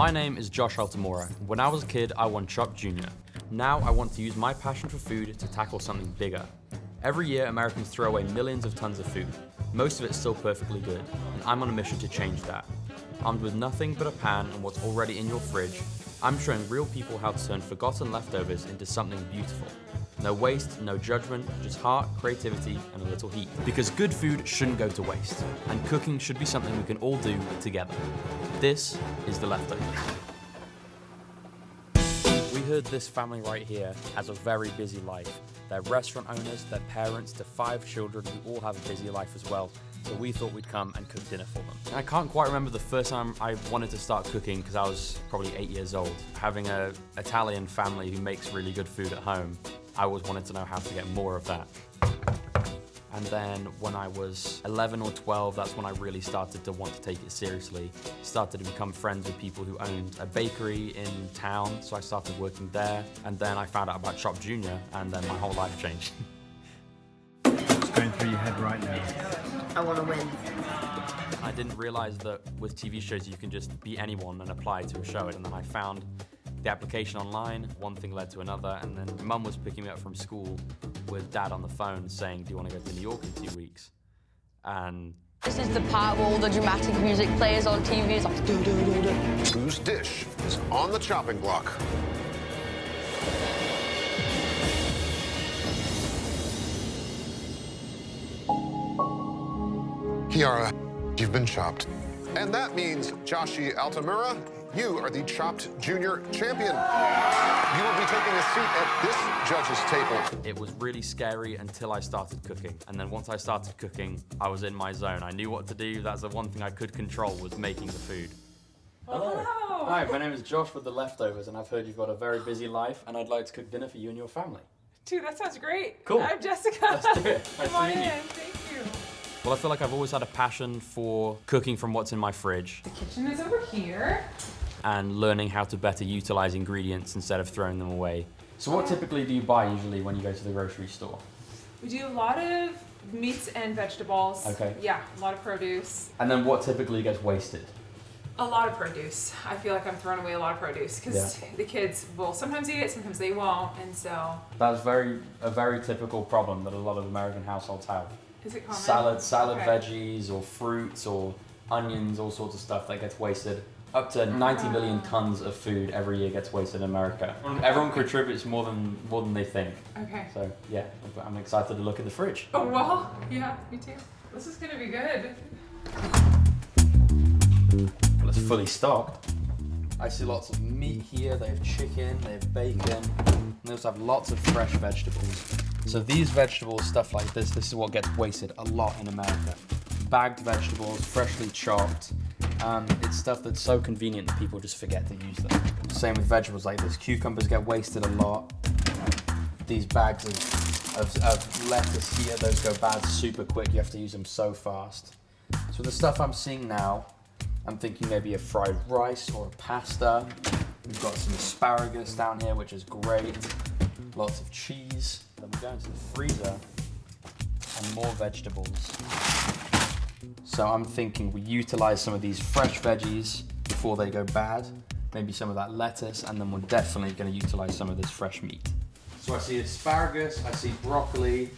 My name is Josh Altamura. When I was a kid, I won Chopped Junior. Now I want to use my passion for food to tackle something bigger. Every year, Americans throw away millions of tons of food. Most of it's still perfectly good, and I'm on a mission to change that. Armed with nothing but a pan and what's already in your fridge, I'm showing real people how to turn forgotten leftovers into something beautiful. No waste, no judgment, just heart, creativity, and a little heat. Because good food shouldn't go to waste, and cooking should be something we can all do together. This is The Leftovers. We heard this family right here has a very busy life. They're restaurant owners, they're parents to 5 children who all have a busy life as well. So we thought we'd come and cook dinner for them. And I can't quite remember the first time I wanted to start cooking because I was probably 8 years old. Having an Italian family who makes really good food at home, I always wanted to know how to get more of that. And then when I was 11 or 12, that's when I really started to want to take it seriously. Started to become friends with people who owned a bakery in town, so I started working there. And then I found out about Chopped Junior, and then my whole life changed. What's going through your head right now? I want to win. I didn't realize that with TV shows you can just be anyone and apply to a show. And then I found the application online, one thing led to another, and then Mum was picking me up from school with Dad on the phone saying, do you want to go to New York in 2 weeks? And This is the part where all the dramatic music plays on TV. It's like do-do-do-do. Whose dish is on the chopping block? Kiara, you've been chopped. And that means, Josh Altamura, you are the Chopped Junior champion. You will be taking a seat at this judge's table. it was really scary until I started cooking. And then once I started cooking, I was in my zone. I knew what to do. That's the one thing I could control, was making the food. Hello. Hi, my name is Josh with The Leftovers, and I've heard you've got a very busy life, and I'd like to cook dinner for you and your family. Dude, that sounds great. Cool. I'm Jessica. Let's do it. Nice Come on to in. meet you. Thank you. Well, I feel like I've always had a passion for cooking from what's in my fridge The kitchen is over here. and learning how to better utilize ingredients instead of throwing them away. So what typically do you buy usually when you go to the grocery store? We do a lot of meats and vegetables. Okay. Yeah, a lot of produce. And then what typically gets wasted? A lot of produce. I feel like I'm throwing away a lot of produce because the kids will sometimes eat it, sometimes they won't, and so. That's a very typical problem that a lot of American households have. Is it common? Salad Okay. veggies or fruits or onions, all sorts of stuff that gets wasted. Up to 90 million tons of food every year gets wasted in America. Everyone contributes more than they think. Okay. So yeah, I'm excited to look at the fridge. Oh, well, yeah, me too. This is gonna be good. Well, it's fully stocked. I see lots of meat here. They have chicken, they have bacon, and they also have lots of fresh vegetables. So these vegetables, stuff like this is what gets wasted a lot in America. Bagged vegetables, freshly chopped. It's stuff that's so convenient that people just forget to use them. Same with vegetables like this. Cucumbers get wasted a lot. These bags of lettuce here, those go bad super quick. You have to use them so fast. So the stuff I'm seeing now, I'm thinking maybe a fried rice or a pasta. We've got some asparagus down here, which is great. Lots of cheese. Then we go into the freezer and more vegetables. So I'm thinking we utilize some of these fresh veggies before they go bad. Maybe some of that lettuce, and then we're definitely going to utilize some of this fresh meat. So I see asparagus, I see broccoli,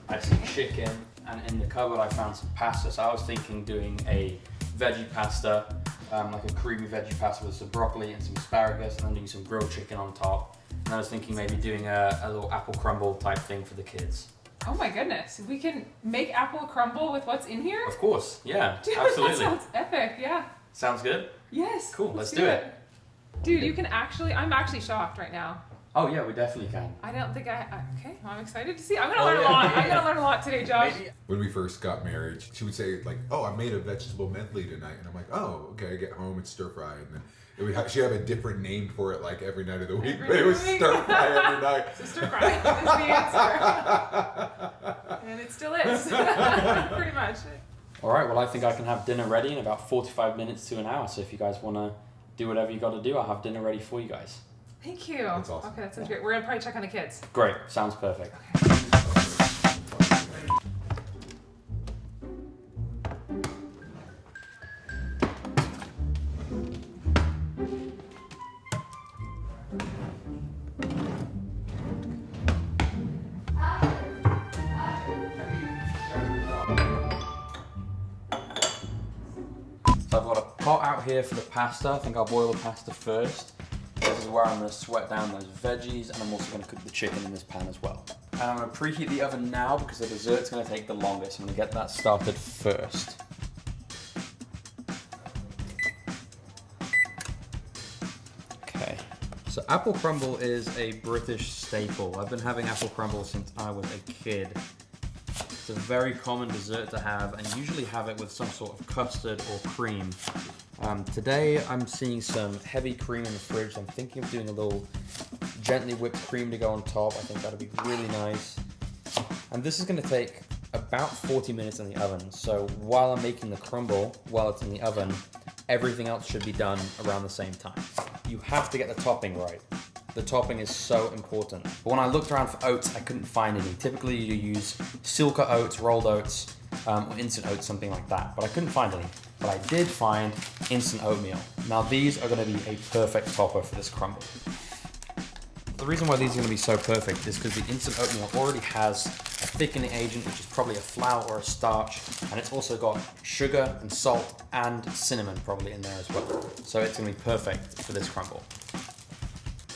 I see chicken, and in the cupboard I found some pasta. So I was thinking doing a veggie pasta, like a creamy veggie pasta with some broccoli and some asparagus, and then doing some grilled chicken on top. And I was thinking maybe doing a little apple crumble type thing for the kids. Oh my goodness, we can make apple crumble with what's in here? Of course, yeah, Dude, absolutely. that sounds epic, yeah. Sounds good? Yes. Cool, let's do it. Dude, you can I'm actually shocked right now. Oh yeah, we definitely can. I don't think okay, well, I'm excited to see. I'm gonna learn a lot. I'm gonna learn a lot today, Josh. When we first got married, she would say like, "Oh, I made a vegetable medley tonight," and I'm like, "Oh, okay." I get home, it's stir fry, and then she'd have a different name for it like every night of the week, but it was stir fry every night. So stir fry is the answer, and it still is, pretty much. All right, well I think I can have dinner ready in about 45 minutes to an hour. So if you guys want to do whatever you got to do, I'll have dinner ready for you guys. Thank you. That's awesome. Okay, that sounds great. We're gonna probably check on the kids. Great, sounds perfect. So I've got a pot out here for the pasta. I think I'll boil the pasta first. This is where I'm going to sweat down those veggies, and I'm also going to cook the chicken in this pan as well. And I'm going to preheat the oven now because the dessert's going to take the longest. I'm going to get that started first. Okay. So apple crumble is a British staple. I've been having apple crumble since I was a kid. It's a very common dessert to have, and usually have it with some sort of custard or cream. Today I'm seeing some heavy cream in the fridge. I'm thinking of doing a little gently whipped cream to go on top. I think that'll be really nice. And this is going to take about 40 minutes in the oven. So while I'm making the crumble, while it's in the oven, everything else should be done around the same time. You have to get the topping right. The topping is so important. But when I looked around for oats, I couldn't find any. Typically you use Silka oats, rolled oats, or instant oats, something like that. But I couldn't find any. But I did find instant oatmeal. Now these are gonna be a perfect topper for this crumble. The reason why these are gonna be so perfect is because the instant oatmeal already has a thickening agent, which is probably a flour or a starch, and it's also got sugar and salt and cinnamon probably in there as well. So it's gonna be perfect for this crumble.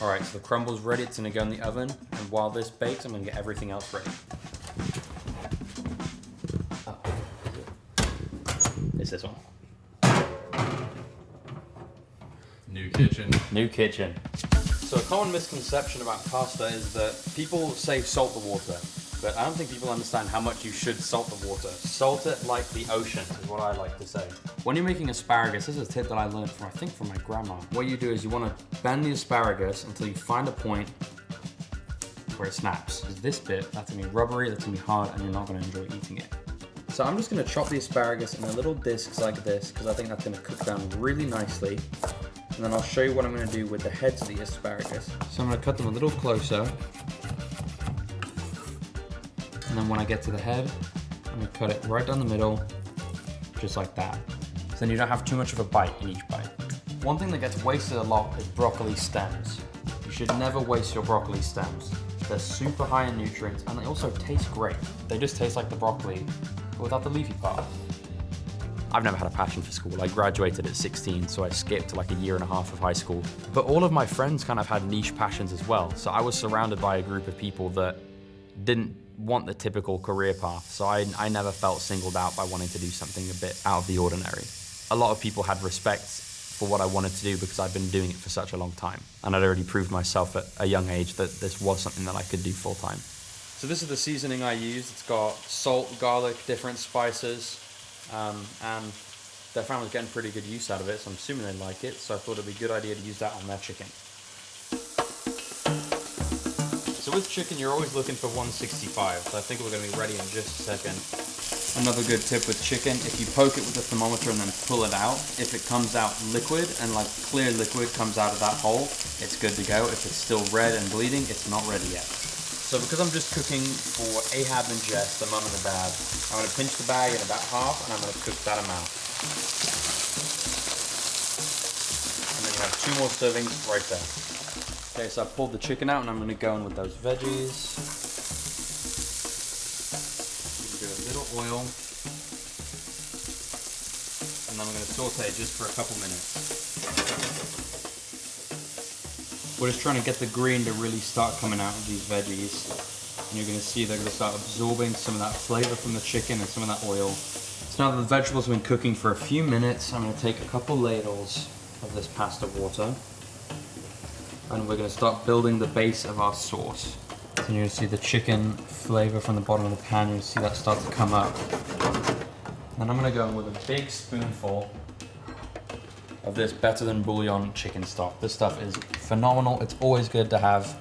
All right, so the crumble's ready. It's gonna go in the oven, and while this bakes, I'm gonna get everything else ready. It's this one. New kitchen. New kitchen. So a common misconception about pasta is that people say salt the water, but I don't think people understand how much you should salt the water. Salt it like the ocean is what I like to say. When you're making asparagus, this is a tip that I learned from my grandma. What you do is you want to bend the asparagus until you find a point where it snaps. This bit, that's gonna be rubbery, that's gonna be hard, and you're not gonna enjoy eating it. So I'm just gonna chop the asparagus in little discs like this, because I think that's gonna cook down really nicely. And then I'll show you what I'm gonna do with the heads of the asparagus. So I'm gonna cut them a little closer. And then when I get to the head, I'm gonna cut it right down the middle, just like that. So then you don't have too much of a bite in each bite. One thing that gets wasted a lot is broccoli stems. You should never waste your broccoli stems. They're super high in nutrients, and they also taste great. They just taste like the broccoli, but without the leafy part. I've never had a passion for school. I graduated at 16, so I skipped like a year and a half of high school. But all of my friends kind of had niche passions as well. So I was surrounded by a group of people that didn't want the typical career path. So I never felt singled out by wanting to do something a bit out of the ordinary. A lot of people had respect for what I wanted to do because I've been doing it for such a long time. And I'd already proved myself at a young age that this was something that I could do full time. So this is the seasoning I used. It's got salt, garlic, different spices. And their family was getting pretty good use out of it, so I'm assuming they like it, so I thought it'd be a good idea to use that on their chicken. So with chicken, you're always looking for 165, so I think we're going to be ready in just a second. Another good tip with chicken, if you poke it with a thermometer and then pull it out, if it comes out liquid and like clear liquid comes out of that hole, it's good to go. If it's still red and bleeding, it's not ready yet. So because I'm just cooking for Ahab and Jess, the mum and the dad, I'm going to pinch the bag in about half and I'm going to cook that amount. And then you have 2 more servings right there. Okay, so I pulled the chicken out and I'm going to go in with those veggies. Do a little oil. And then I'm going to saute just for a couple minutes. We're just trying to get the green to really start coming out of these veggies. And you're going to see they're going to start absorbing some of that flavor from the chicken and some of that oil. So now that the vegetables have been cooking for a few minutes, I'm going to take a couple ladles of this pasta water. And we're going to start building the base of our sauce. So you're going to see the chicken flavor from the bottom of the pan. You'll see that start to come up. And I'm going to go in with a big spoonful of this better than bouillon chicken stock. This stuff is phenomenal. It's always good to have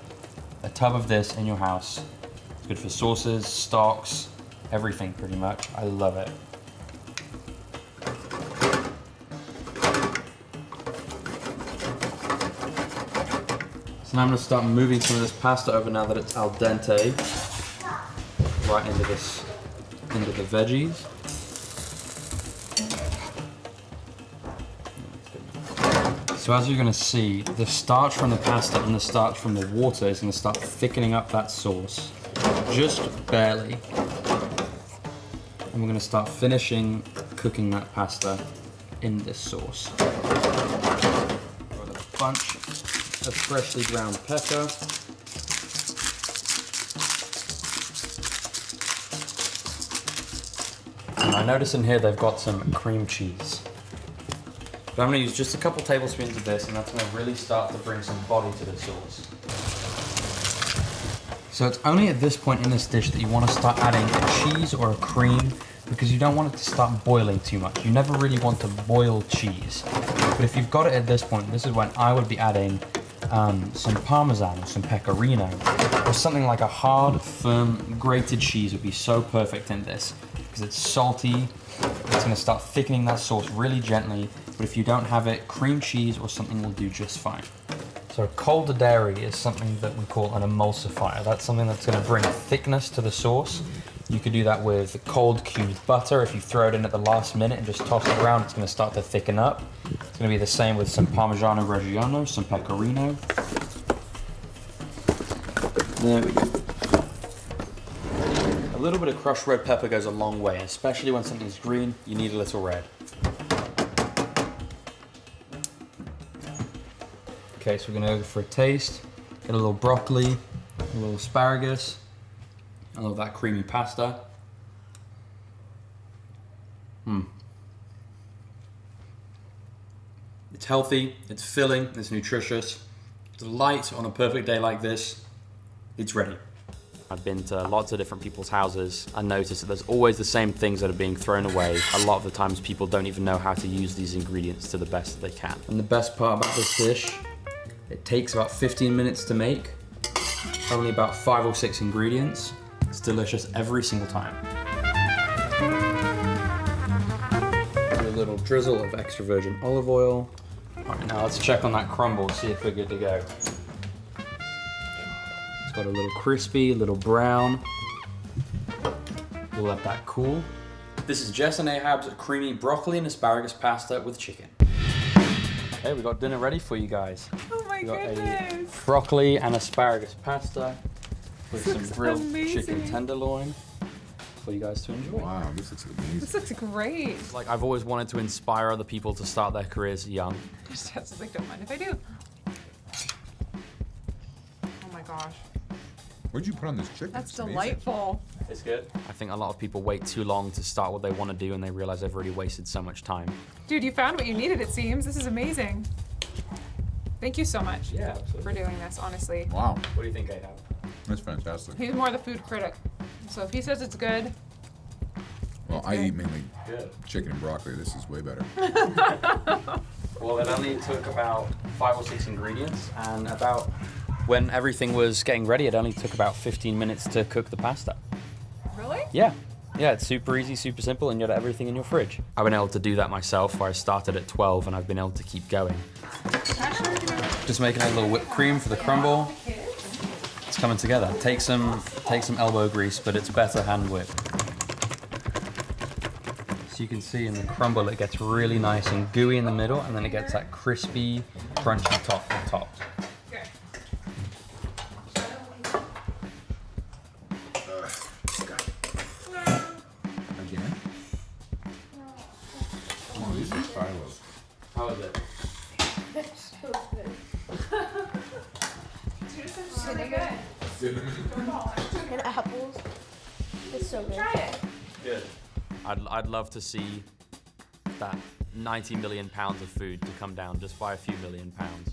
a tub of this in your house. It's good for sauces, stocks, everything pretty much. I love it. So now I'm going to start moving some of this pasta over now that it's al dente right into the veggies. So as you're going to see, the starch from the pasta and the starch from the water is going to start thickening up that sauce, just barely. And we're going to start finishing cooking that pasta in this sauce. Got a bunch of freshly ground pepper. And I notice in here they've got some cream cheese. But I'm going to use just a couple tablespoons of this, and that's going to really start to bring some body to the sauce. So it's only at this point in this dish that you want to start adding a cheese or a cream, because you don't want it to start boiling too much. You never really want to boil cheese. But if you've got it at this point, this is when I would be adding some Parmesan or some Pecorino, or something like a hard, firm, grated cheese would be so perfect in this, because it's salty. It's going to start thickening that sauce really gently, but if you don't have it, cream cheese or something will do just fine. So cold dairy is something that we call an emulsifier. That's something that's going to bring thickness to the sauce. You could do that with cold cubed butter. If you throw it in at the last minute and just toss it around, it's going to start to thicken up. It's going to be the same with some Parmigiano Reggiano, some Pecorino. There we go. A little bit of crushed red pepper goes a long way, especially when something's green, you need a little red. Okay, so we're gonna go for a taste. Get a little broccoli, a little asparagus, a little of that creamy pasta. It's healthy, it's filling, it's nutritious. It's light on a perfect day like this. It's ready. I've been to lots of different people's houses and noticed that there's always the same things that are being thrown away. A lot of the times people don't even know how to use these ingredients to the best that they can. And the best part about this dish, it takes about 15 minutes to make, only about 5 or 6 ingredients. It's delicious every single time. A little drizzle of extra virgin olive oil. All right, now let's check on that crumble, see if we're good to go. Got a little crispy, a little brown. We'll let that cool. This is Jess and Ahab's creamy broccoli and asparagus pasta with chicken. Okay, we got dinner ready for you guys. Oh my goodness. A broccoli and asparagus pasta with some grilled amazing. chicken tenderloin for you guys to enjoy. Wow, this looks amazing. This looks great. Like, I've always wanted to inspire other people to start their careers young. Just like, don't mind if I do. Oh my gosh. What'd you put on this chicken? That's It's amazing. delightful. It's good. I think a lot of people wait too long to start what they want to do, and they realize they've already wasted so much time. Dude, you found what you needed, it seems. This is amazing. Thank you so much for doing this, honestly. Wow, What do you think, Ahab? that's fantastic. He's more the food critic. So if he says it's good, Well, I eat mainly Good. chicken and broccoli. This is way better. Well, it only took about 5 or 6 ingredients, and when everything was getting ready, it only took about 15 minutes to cook the pasta. really? Yeah, it's super easy, super simple, and you have everything in your fridge. I've been able to do that myself, where I started at 12, and I've been able to keep going. Just making a little whipped cream for the crumble. It's coming together. Take some elbow grease, but it's better hand whipped. So you can see in the crumble, it gets really nice and gooey in the middle, and then it gets that crispy, crunchy top on top. Okay. Again? Oh, these are stylish. How is it? And apples. It's so good. Try it. Good. I'd love to see that 90 million pounds of food to come down just by a few million pounds.